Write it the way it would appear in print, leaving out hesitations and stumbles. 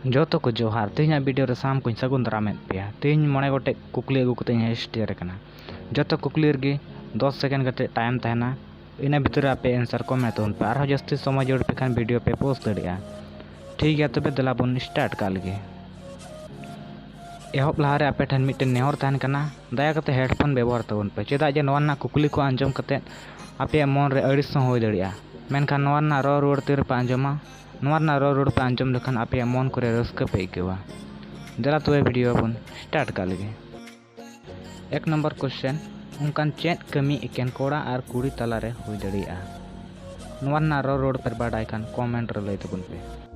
जोतो को जोहार तेहना वीडियो रे साम को सगुन दारामेद पे तेहन मोने गोटे कुकली अगू कते स्टेयर कना जोतो कुकली रे 10 सेकेंड कते टाइम तहना इन भीतर आपे आंसर कमेंट तोन पे आरो जस्ती समय जोड़ पे खान वीडियो पे पोस्ट दड़िया ठीक गया तबे दला बन स्टार्ट का लगे एहब लहारे आपे ठन मिटन नेहर तहन कना दया कते हेडफोन व्यवहार तबन पे चेदा जे नोना कुकली को आंजम कते आपे मन रे अड़िस हो दड़िया मेनखान नोना रो रोड तीर पे आंजमा नोना रो रोड पे आंजम लेखान आपे मन करे रस्क पे आइकेवा दला तबे वीडियो बन स्टार्ट का लगे। 1 नंबर क्वेश्चन onkan चेत कमी एकेन कोड़ा और कुड़ी तलारे हुई दड़िया नोना रो रोड पर बाडाय कान कमेंट रे लय तबन पे।